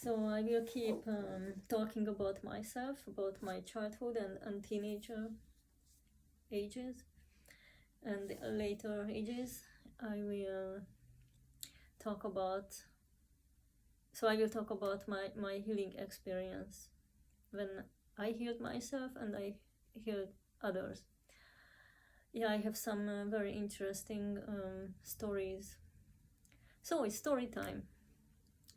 So I will keep talking about myself, about my childhood and teenager ages, and later ages. I will talk about. So I will talk about my healing experience when I healed myself and I healed others. Yeah, I have some very interesting stories. So it's story time,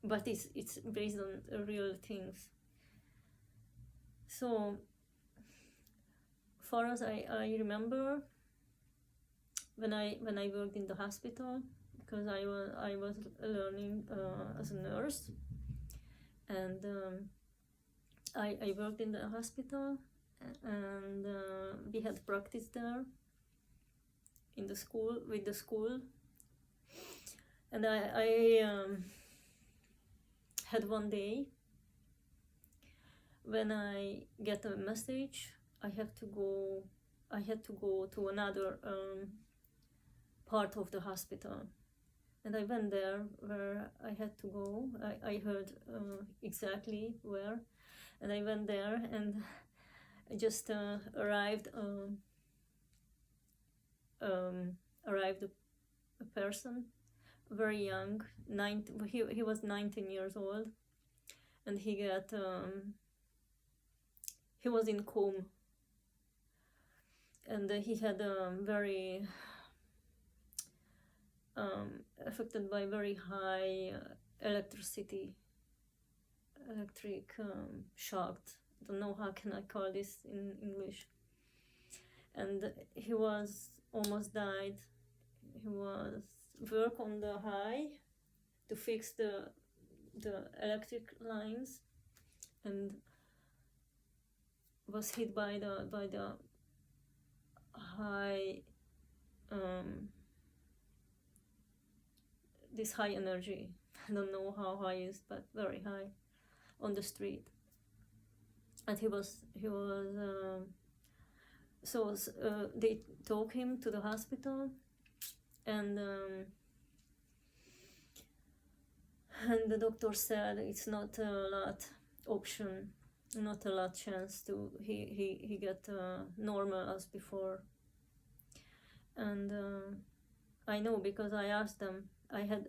but it's based on real things. So far as I remember, when I worked in the hospital, because I was learning as a nurse, and I worked in the hospital, and we had practice there in the school with the school, and I had one day when I get a message. I had to go to another part of the hospital, and I went there where I had to go. I heard exactly where, and I went there, and I just arrived a person, very young, he was 19 years old, and he was in coma, and he had very affected by very high electric shock. I don't know how can I call this in English. And he was almost died. He was work on the high to fix the electric lines, and was hit by the high this high energy. I don't know how high is, but very high, on the street. And he was they took him to the hospital, and the doctor said it's not a lot option, not a lot chance to he get normal as before. And I know, because I asked them. I had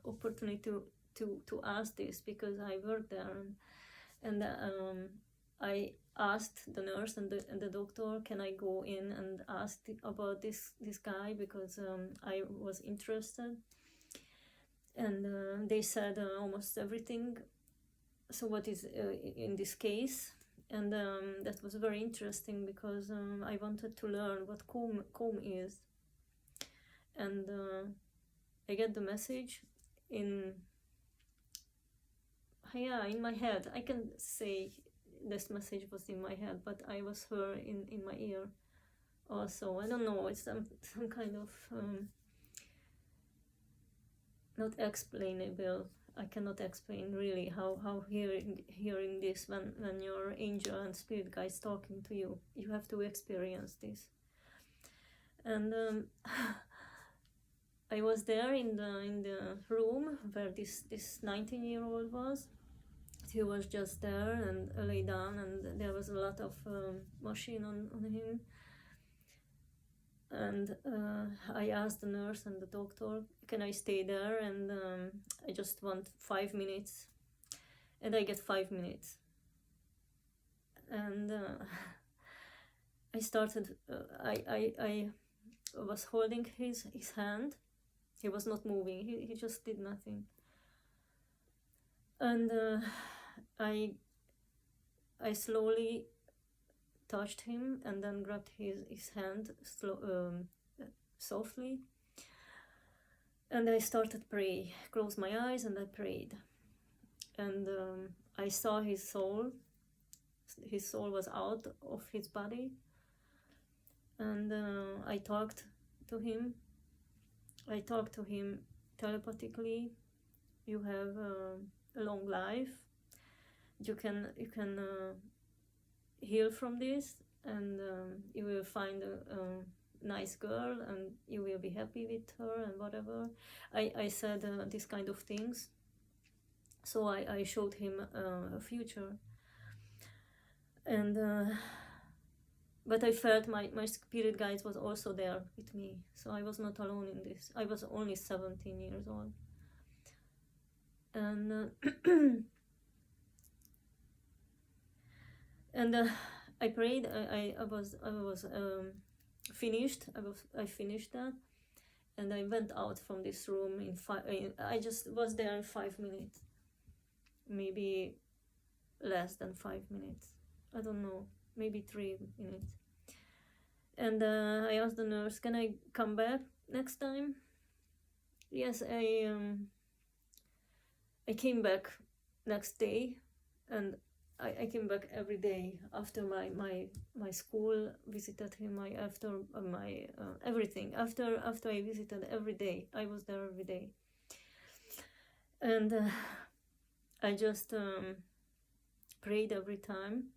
opportunity to ask this, because I worked there, and I asked the nurse and the doctor, can I go in and ask about this guy, because I was interested. And they said almost everything. So what is in this case, and that was very interesting, because I wanted to learn what coma is. And I get the message in my head. I can say this message was in my head, but I was heard in my ear also. I don't know, it's some kind of not explainable. I cannot explain really how hearing this when your angel and spirit guides talking to you. You have to experience this. And I was there in the room where this 19-year-old was. He was just there and lay down, and there was a lot of machine on him. And I asked the nurse and the doctor, can I stay there? And I just want 5 minutes. And I get 5 minutes. And I started, I was holding his hand. He was not moving. He just did nothing. And I slowly touched him, and then grabbed his hand softly. And I started pray. Closed my eyes and I prayed. And I saw his soul. His soul was out of his body. And I talked to him. I talked to him telepathically. You have a long life. You can heal from this, and you will find a nice girl, and you will be happy with her, and whatever. I said these kind of things. So I showed him a future, and but I felt my spirit guide was also there with me, so I was not alone in this. I was only 17 years old, and and I prayed. I was finished. I finished that, and I went out from this room in I just was there in 5 minutes, maybe less than 5 minutes. I don't know, maybe 3 minutes. And I asked the nurse, "Can I come back next time?" Yes, I came back next day, and I came back every day after my school visited him. After my everything after I visited every day. I was there every day, and I just prayed every time.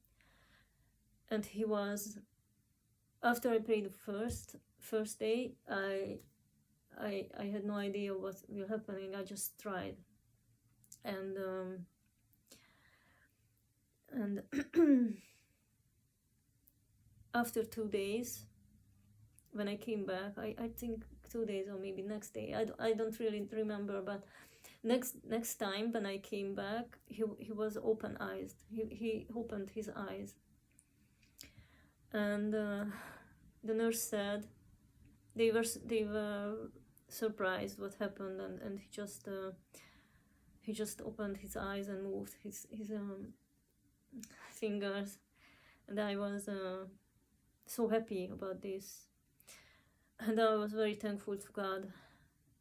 And he was, after I prayed the first day, I had no idea what will happening. I just tried, and after 2 days, when I came back, I think 2 days or maybe next day, I don't really remember, but next time when I came back, he was open-eyed. He opened his eyes, and the nurse said they were surprised what happened, and he just opened his eyes and moved his fingers, and I was so happy about this, and I was very thankful to God.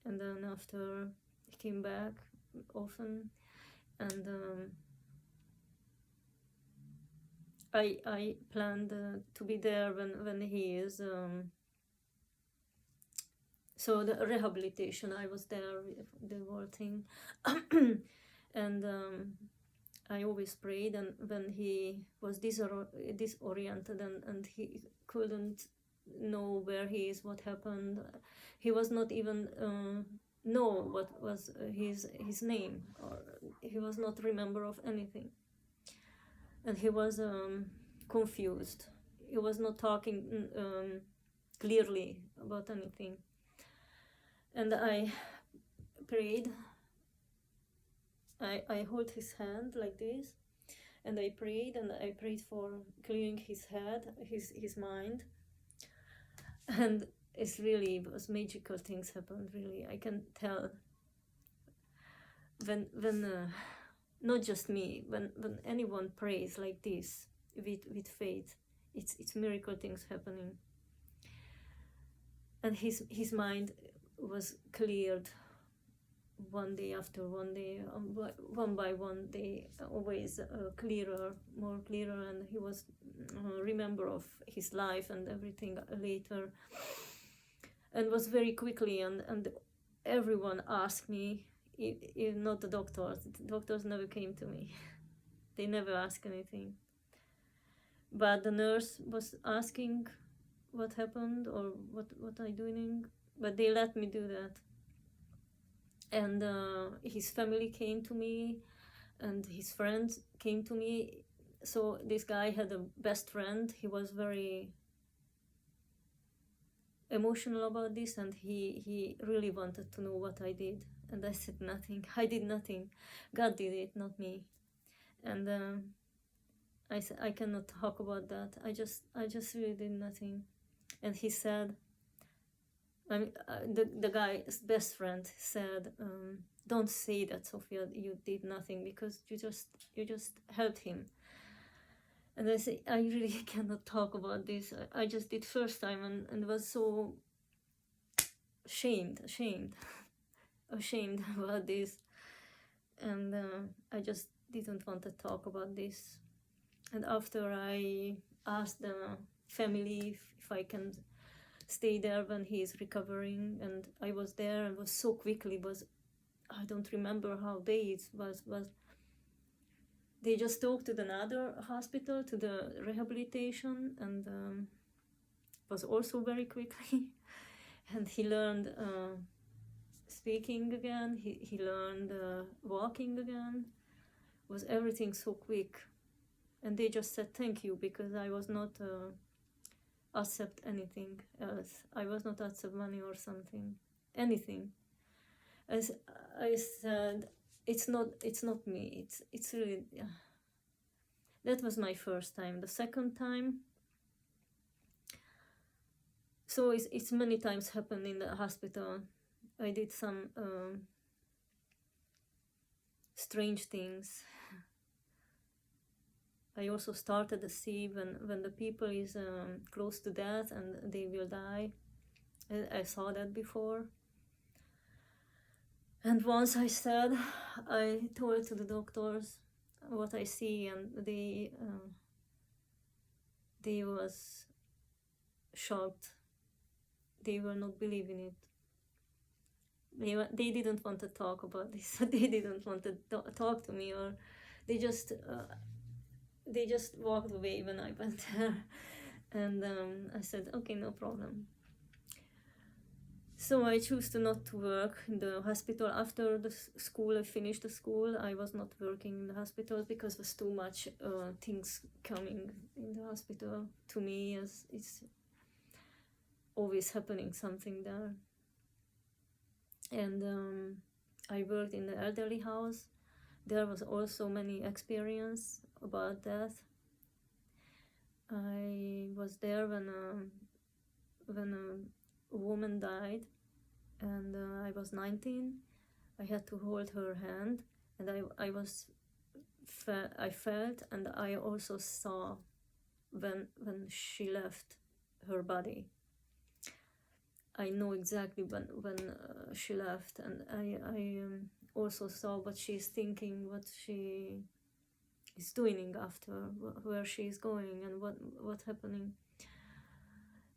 And then after, he came back often, and I planned to be there when he is so the rehabilitation. I was there with the whole thing. And I always prayed, and when he was disoriented and he couldn't know where he is, what happened, he was not even know what was his name, or he was not remember of anything, and he was confused. He was not talking clearly about anything, and I prayed. I hold his hand like this, and I prayed for clearing his head, his mind, and it was magical things happened. Really, I can tell when not just me, when anyone prays like this with faith, it's miracle things happening, and his mind was cleared one day after one day, one by one day, always more clearer, and he was remember of his life and everything later, and was very quickly, and everyone asked me, if not the doctors never came to me. They never asked anything, but the nurse was asking what happened or what I doing, but they let me do that. And his family came to me, and his friends came to me. So this guy had a best friend. He was very emotional about this, and he really wanted to know what I did. And I said nothing. I did nothing. God did it, not me. And I said, I cannot talk about that. I just really did nothing. And he said, the guy's best friend said, don't say that, Sofia, you did nothing, because you just helped him. And I say, I really cannot talk about this. I just did first time, and was so ashamed about this. And I just didn't want to talk about this. And after I asked the family if I can stay there when he is recovering, and I was there, and was so quickly, I don't remember how days was they just talked to another hospital, to the rehabilitation, and was also very quickly. And he learned speaking again, he learned walking again, was everything so quick, and they just said thank you, because I was not accept anything else. I was not accept money or something, anything. As I said, it's not me. It's really. That was my first time. The second time, so it's many times happened in the hospital. I did some strange things. I also started to see when the people is close to death and they will die. I saw that before. And once I told to the doctors what I see, and they was shocked. They were not believing it. They didn't want to talk about this. They didn't want to talk to me, or they just walked away when I went there. And I said, okay, no problem. So I chose to not to work in the hospital. After the school, I finished the school, I was not working in the hospital because there was too much things coming in the hospital to me, as it's always happening something there. And I worked in the elderly house. There was also many experience about death. I was there when a woman died, and I was 19. I had to hold her hand, and I felt, and I also saw when she left her body. I know exactly when she left, and I also saw what she's thinking, what she is doing after, where she is going, and what's happening.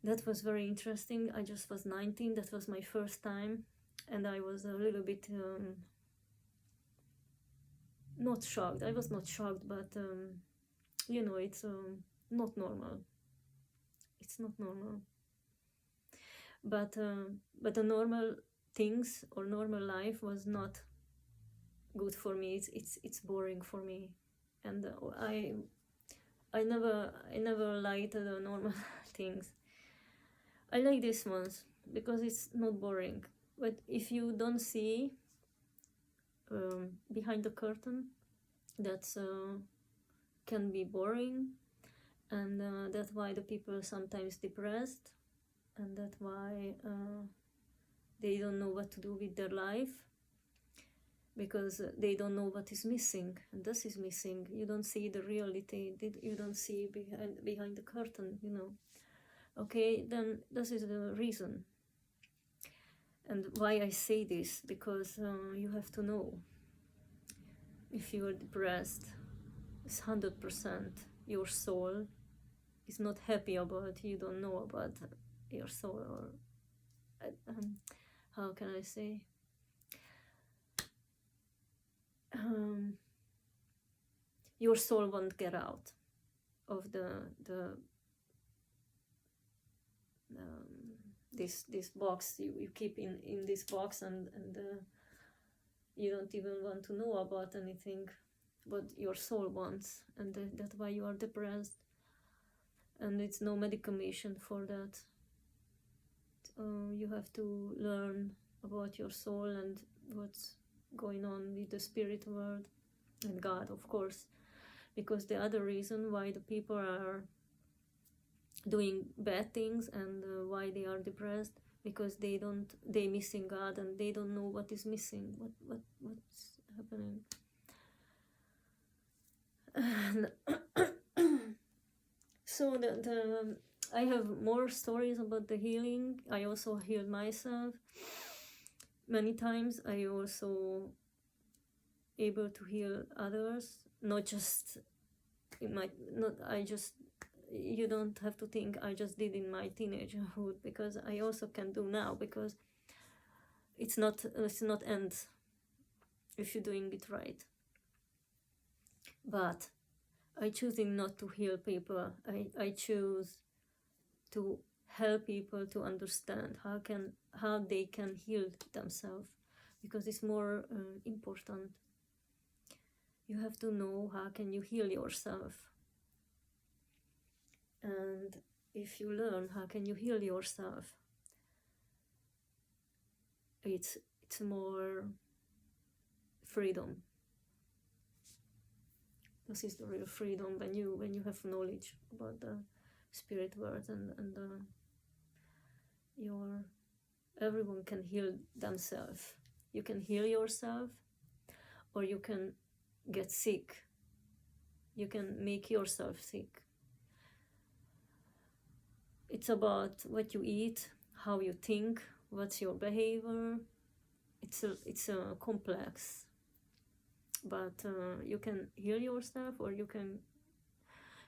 That was very interesting. I just was 19. That was my first time, and I was a little bit not shocked. I was not shocked, but it's not normal. It's not normal. But the normal things or normal life was not good for me. It's boring for me, and I never liked the normal things. I like this ones because it's not boring. But if you don't see behind the curtain, that's can be boring, and that's why the people are sometimes depressed, and that's why they don't know what to do with their life, because they don't know what is missing, and this is missing. You don't see the reality. You don't see behind the curtain. Okay, then this is the reason. And why I say this, because you have to know, if you are depressed, it's 100% your soul is not happy about. You don't know about your soul, or how can I say, your soul won't get out of this box you keep in this box, and you don't even want to know about anything what your soul wants, and that's why you are depressed, and it's no medication for that. You have to learn about your soul and what's going on with the spirit world and God, of course, because the other reason why the people are doing bad things and why they are depressed, because they missing God, and they don't know what is missing, what's happening. And so I have more stories about the healing. I also healed myself many times. I also able to heal others, not just you don't have to think I just did in my teenagerhood, because I also can do now, because it's not end if you're doing it right. But I choosing not to heal people. I choose to help people to understand how they can heal themselves, because it's more important. You have to know how can you heal yourself. And if you learn how can you heal yourself, it's more freedom. This is the real freedom when you have knowledge about the spirit world, and everyone can heal themselves. You can heal yourself, or you can get sick. You can make yourself sick. It's about what you eat, how you think, what's your behavior. It's a complex, but you can heal yourself, or you can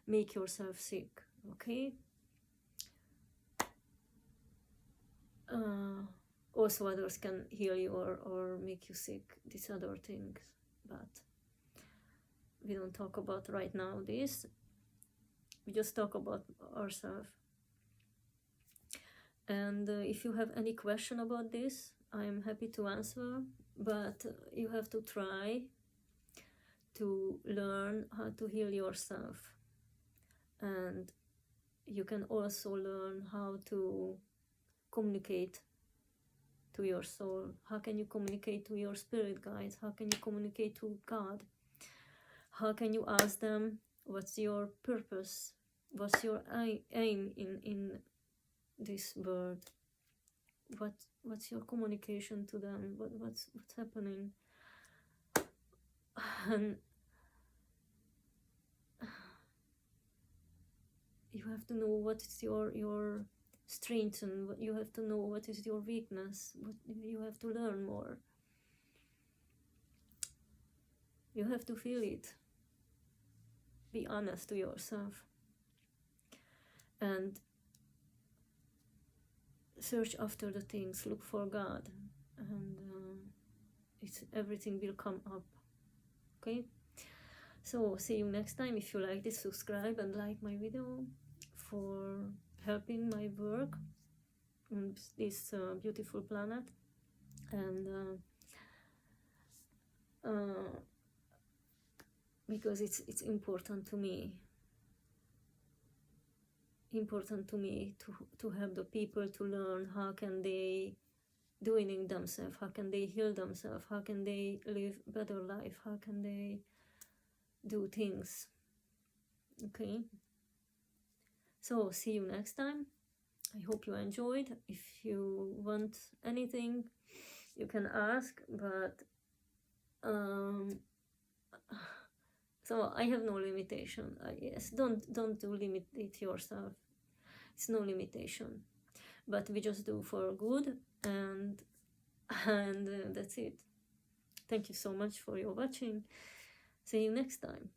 make yourself sick. Okay. Also others can heal you or make you sick, these other things, but we don't talk about right now this. We just talk about ourselves. And if you have any question about this, I'm happy to answer, but you have to try to learn how to heal yourself. And you can also learn how to communicate to your soul. How can you communicate to your spirit guides? How can you communicate to God? How can you ask them what's your purpose? What's your aim in this world? What's your communication to them? What's happening? And you have to know what is your strength, and you have to know what is your weakness. You have to learn more. You have to feel it. Be honest to yourself. And search after the things. Look for God. And everything will come up. Okay? So, see you next time. If you like this, subscribe and like my video for helping my work on this beautiful planet. And because it's important to me to help the people to learn how can they do it in themselves, how can they heal themselves, how can they live better life, how can they do things. Okay, so see you next time. I hope you enjoyed. If you want anything, you can ask, but so I have no limitation. Yes, don't limit it yourself. It's no limitation, but we just do for good, and that's it. Thank you so much for your watching. See you next time.